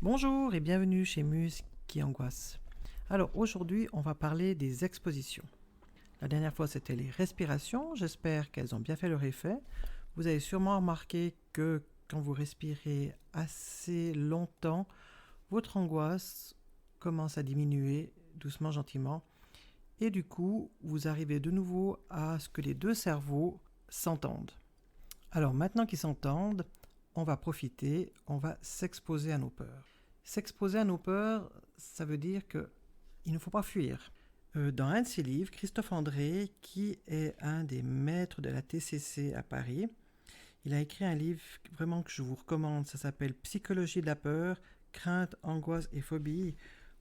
Bonjour et bienvenue chez Muse qui angoisse. Alors aujourd'hui, on va parler des expositions. La dernière fois, c'était les respirations. J'espère qu'elles ont bien fait leur effet. Vous avez sûrement remarqué que quand vous respirez assez longtemps, votre angoisse commence à diminuer doucement, gentiment. Et du coup, vous arrivez de nouveau à ce que les deux cerveaux s'entendent. Alors maintenant qu'ils s'entendent, on va profiter, on va s'exposer à nos peurs. S'exposer à nos peurs, ça veut dire qu'il ne faut pas fuir. Dans un de ses livres, Christophe André, qui est un des maîtres de la TCC à Paris, il a écrit un livre vraiment que je vous recommande. Ça s'appelle Psychologie de la peur, crainte, angoisse et phobie.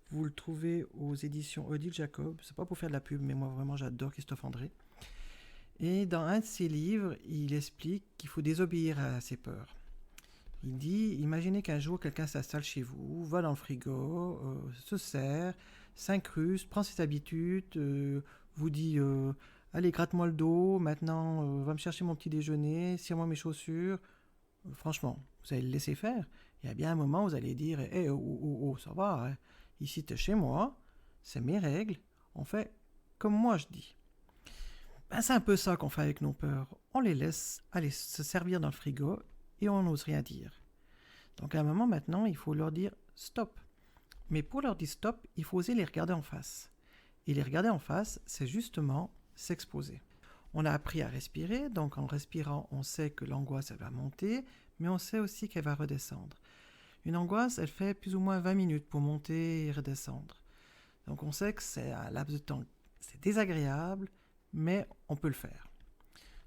Vous le trouvez aux éditions Odile Jacob. C'est pas pour faire de la pub, mais moi vraiment j'adore Christophe André. Et dans un de ses livres, il explique qu'il faut désobéir à ses peurs. Il dit, imaginez qu'un jour quelqu'un s'installe chez vous, va dans le frigo, se sert, s'incruste, prend ses habitudes, vous dit allez gratte-moi le dos, maintenant va me chercher mon petit déjeuner, cire-moi mes chaussures. Franchement, vous allez le laisser faire. Il y a bien un moment où vous allez dire oh, ça va, hein. Ici t'es chez moi, c'est mes règles, on fait comme moi je dis. Ben, c'est un peu ça qu'on fait avec nos peurs. On les laisse aller se servir dans le frigo et on n'ose rien dire. Donc à un moment maintenant, il faut leur dire stop. Mais pour leur dire stop, il faut oser les regarder en face. Et les regarder en face, c'est justement s'exposer. On a appris à respirer, donc en respirant, on sait que l'angoisse, elle va monter, mais on sait aussi qu'elle va redescendre. Une angoisse, elle fait plus ou moins 20 minutes pour monter et redescendre. Donc on sait que c'est un laps de temps, c'est désagréable, mais on peut le faire.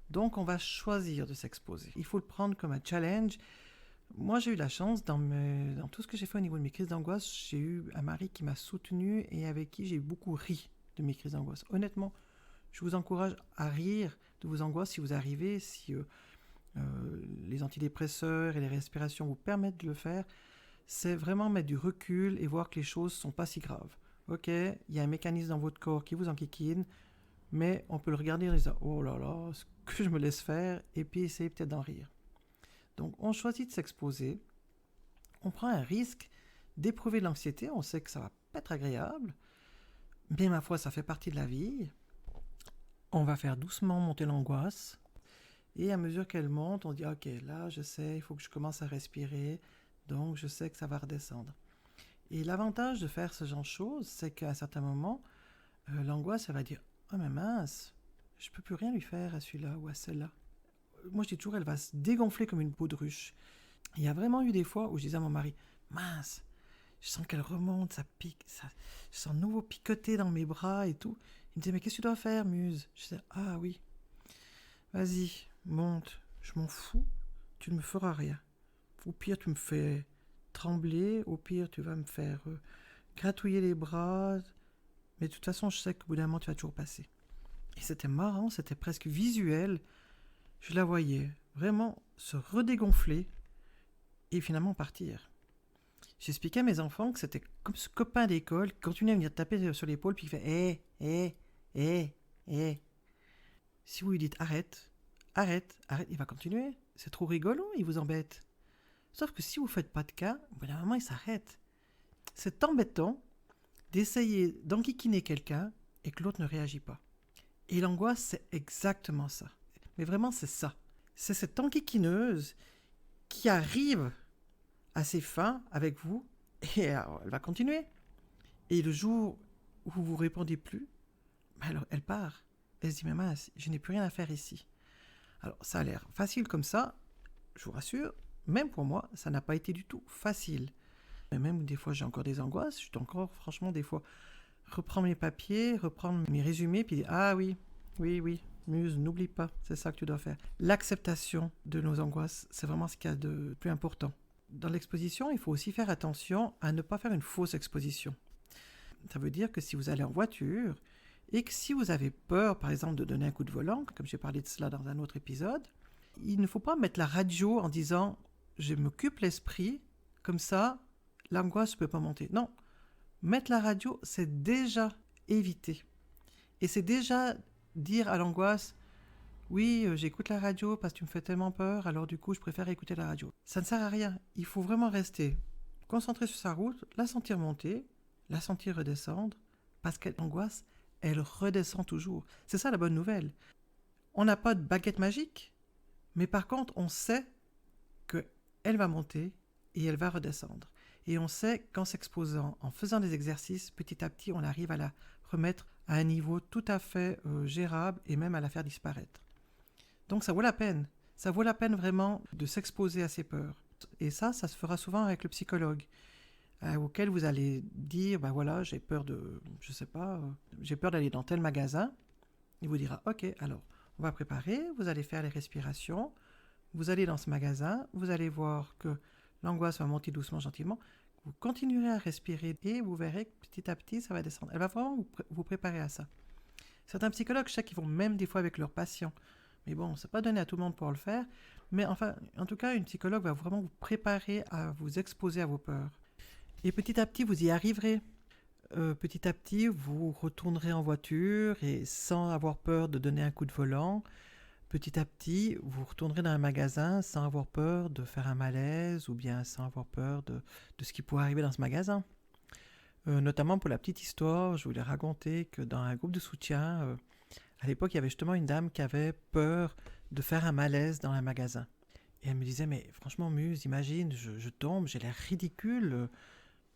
Donc on va choisir de s'exposer. Il faut le prendre comme un challenge. Moi, j'ai eu la chance, dans tout ce que j'ai fait au niveau de mes crises d'angoisse, j'ai eu un mari qui m'a soutenu et avec qui j'ai beaucoup ri de mes crises d'angoisse. Honnêtement, je vous encourage à rire de vos angoisses si vous arrivez, si les antidépresseurs et les respirations vous permettent de le faire. C'est vraiment mettre du recul et voir que les choses ne sont pas si graves. Ok, il y a un mécanisme dans votre corps qui vous enquiquine, mais on peut le regarder en disant « Oh là là, ce que je me laisse faire » et puis essayer peut-être d'en rire. Donc on choisit de s'exposer, on prend un risque d'éprouver de l'anxiété, on sait que ça va pas être agréable, mais ma foi, ça fait partie de la vie. On va faire doucement monter l'angoisse, et à mesure qu'elle monte, on dit ok, là je sais, il faut que je commence à respirer, donc je sais que ça va redescendre. Et l'avantage de faire ce genre de choses, c'est qu'à un certain moment, l'angoisse, elle va dire oh mais mince, je peux plus rien lui faire à celui-là ou à celle-là. Moi je dis toujours, elle va se dégonfler comme une peau de ruche. Il y a vraiment eu des fois où je disais à mon mari mince, je sens qu'elle remonte, ça pique, je sens nouveau picoter dans mes bras et tout. Il me disait mais qu'est-ce que tu dois faire, Muse? Je disais ah oui, vas-y, monte, je m'en fous, tu ne me feras rien. Au pire tu me fais trembler, au pire tu vas me faire gratouiller les bras, mais de toute façon je sais qu'au bout d'un moment tu vas toujours passer. Et c'était marrant, c'était presque visuel. Je la voyais vraiment se redégonfler et finalement partir. J'expliquais à mes enfants que c'était comme ce copain d'école qui continuait à venir taper sur l'épaule puis qui fait hé. Si vous lui dites arrête, il va continuer. C'est trop rigolo, il vous embête. Sauf que si vous ne faites pas de cas, au bout d'un moment, il s'arrête. C'est embêtant d'essayer d'enquiquiner quelqu'un et que l'autre ne réagit pas. Et l'angoisse, c'est exactement ça. Mais vraiment, c'est ça. C'est cette enquiquineuse qui arrive à ses fins avec vous et elle va continuer. Et le jour où vous ne répondez plus, alors elle part. Elle se dit mais mince, je n'ai plus rien à faire ici. Alors ça a l'air facile comme ça, je vous rassure, même pour moi, ça n'a pas été du tout facile. Et même des fois j'ai encore des angoisses, je dois encore franchement des fois reprendre mes papiers, reprendre mes résumés, puis dire ah oui, Muse, n'oublie pas, c'est ça que tu dois faire. L'acceptation de nos angoisses, c'est vraiment ce qu'il y a de plus important. Dans l'exposition, il faut aussi faire attention à ne pas faire une fausse exposition. Ça veut dire que si vous allez en voiture et que si vous avez peur, par exemple, de donner un coup de volant, comme j'ai parlé de cela dans un autre épisode, il ne faut pas mettre la radio en disant « je m'occupe l'esprit, comme ça, l'angoisse ne peut pas monter ». Non, mettre la radio, c'est déjà éviter. Et c'est déjà dire à l'angoisse « oui, j'écoute la radio parce que tu me fais tellement peur, alors du coup, je préfère écouter la radio ». Ça ne sert à rien, il faut vraiment rester concentrer sur sa route, la sentir monter, la sentir redescendre, parce qu'elle angoisse, elle redescend toujours. C'est ça la bonne nouvelle. On n'a pas de baguette magique, mais par contre, on sait qu'elle va monter et elle va redescendre. Et on sait qu'en s'exposant, en faisant des exercices, petit à petit, on arrive à la remettre à un niveau tout à fait gérable et même à la faire disparaître. Donc ça vaut la peine. Ça vaut la peine vraiment de s'exposer à ses peurs. Et ça se fera souvent avec le psychologue, auquel vous allez dire, ben voilà, j'ai peur de, je sais pas, j'ai peur d'aller dans tel magasin. Il vous dira, ok, alors, on va préparer, vous allez faire les respirations, vous allez dans ce magasin, vous allez voir que l'angoisse va monter doucement, gentiment, vous continuerez à respirer et vous verrez que petit à petit, ça va descendre. Elle va vraiment vous préparer à ça. Certains psychologues, je sais qu'ils vont même des fois avec leurs patients. Mais bon, c'est pas donné à tout le monde pour le faire. Mais enfin, en tout cas, une psychologue va vraiment vous préparer à vous exposer à vos peurs. Et petit à petit, vous y arriverez. Petit à petit, vous retournerez en voiture et sans avoir peur de donner un coup de volant. Petit à petit, vous retournerez dans un magasin sans avoir peur de faire un malaise ou bien sans avoir peur de ce qui pourrait arriver dans ce magasin. Notamment pour la petite histoire, je voulais raconter que dans un groupe de soutien, à l'époque, il y avait justement une dame qui avait peur de faire un malaise dans un magasin. Et elle me disait, mais franchement, Muse, imagine, je tombe, j'ai l'air ridicule.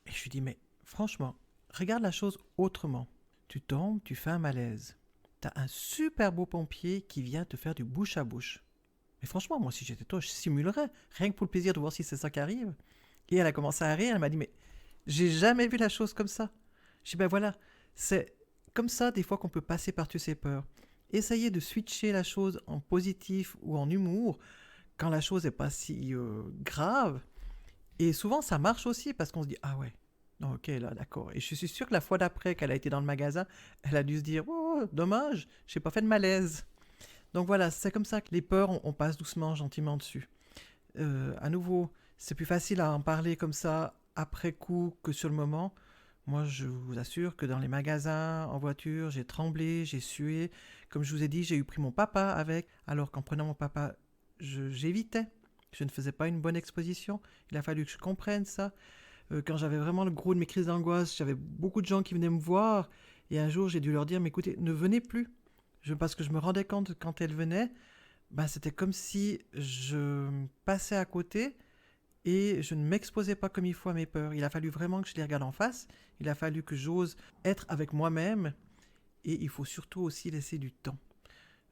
Et je lui dis, mais franchement, regarde la chose autrement. Tu tombes, tu fais un malaise. T'as un super beau pompier qui vient te faire du bouche à bouche. Mais franchement, moi, si j'étais toi, je simulerais, rien que pour le plaisir de voir si c'est ça qui arrive. Et elle a commencé à rire, elle m'a dit, mais j'ai jamais vu la chose comme ça. Je dis, ben voilà, c'est comme ça des fois qu'on peut passer par-dessus ses peurs. Essayez de switcher la chose en positif ou en humour quand la chose n'est pas si grave. Et souvent, ça marche aussi parce qu'on se dit, ah ouais, ok, là, d'accord. Et je suis sûr que la fois d'après qu'elle a été dans le magasin, elle a dû se dire, oh, dommage, j'ai pas fait de malaise. Donc voilà, c'est comme ça que les peurs, on passe doucement, gentiment dessus. À nouveau, c'est plus facile à en parler comme ça après coup que sur le moment. Moi, je vous assure que dans les magasins, en voiture, j'ai tremblé, j'ai sué. Comme je vous ai dit, j'ai eu pris mon papa avec, alors qu'en prenant mon papa, j'évitais. Je ne faisais pas une bonne exposition. Il a fallu que je comprenne ça. Quand j'avais vraiment le gros de mes crises d'angoisse, j'avais beaucoup de gens qui venaient me voir. Et un jour, j'ai dû leur dire, mais écoutez, ne venez plus. Parce que je me rendais compte que quand elles venaient, ben, c'était comme si je passais à côté et je ne m'exposais pas comme il faut à mes peurs. Il a fallu vraiment que je les regarde en face. Il a fallu que j'ose être avec moi-même. Et il faut surtout aussi laisser du temps.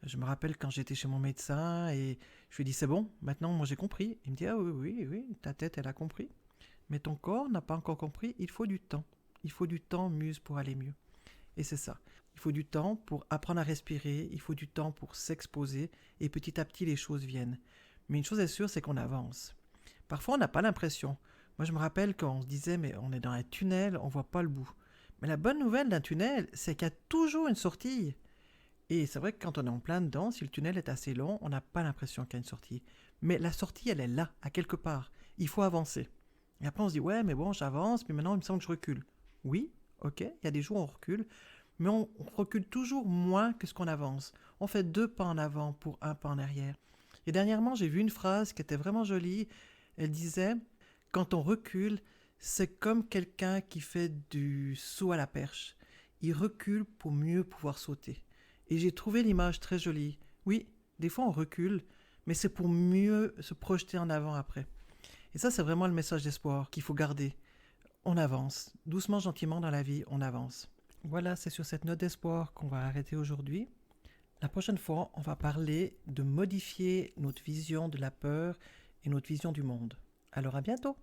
Je me rappelle quand j'étais chez mon médecin et je lui ai dit, c'est bon, maintenant moi j'ai compris. Il me dit, ah oui, ta tête elle a compris. Mais ton corps n'a pas encore compris, il faut du temps. Il faut du temps, Muse, pour aller mieux. Et c'est ça. Il faut du temps pour apprendre à respirer, il faut du temps pour s'exposer, et petit à petit les choses viennent. Mais une chose est sûre, c'est qu'on avance. Parfois on n'a pas l'impression. Moi je me rappelle quand on se disait, mais on est dans un tunnel, on voit pas le bout. Mais la bonne nouvelle d'un tunnel, c'est qu'il y a toujours une sortie. Et c'est vrai que quand on est en plein dedans, si le tunnel est assez long, on n'a pas l'impression qu'il y a une sortie. Mais la sortie, elle est là, à quelque part. Il faut avancer. Et après on se dit, ouais, mais bon, j'avance, mais maintenant il me semble que je recule. Oui, ok, il y a des jours où on recule, mais on recule toujours moins que ce qu'on avance. On fait 2 pas en avant pour 1 pas en arrière. Et dernièrement, j'ai vu une phrase qui était vraiment jolie. Elle disait, quand on recule, c'est comme quelqu'un qui fait du saut à la perche. Il recule pour mieux pouvoir sauter. Et j'ai trouvé l'image très jolie. Oui, des fois on recule, mais c'est pour mieux se projeter en avant après. Et ça, c'est vraiment le message d'espoir qu'il faut garder. On avance. Doucement, gentiment dans la vie, on avance. Voilà, c'est sur cette note d'espoir qu'on va arrêter aujourd'hui. La prochaine fois, on va parler de modifier notre vision de la peur et notre vision du monde. Alors à bientôt!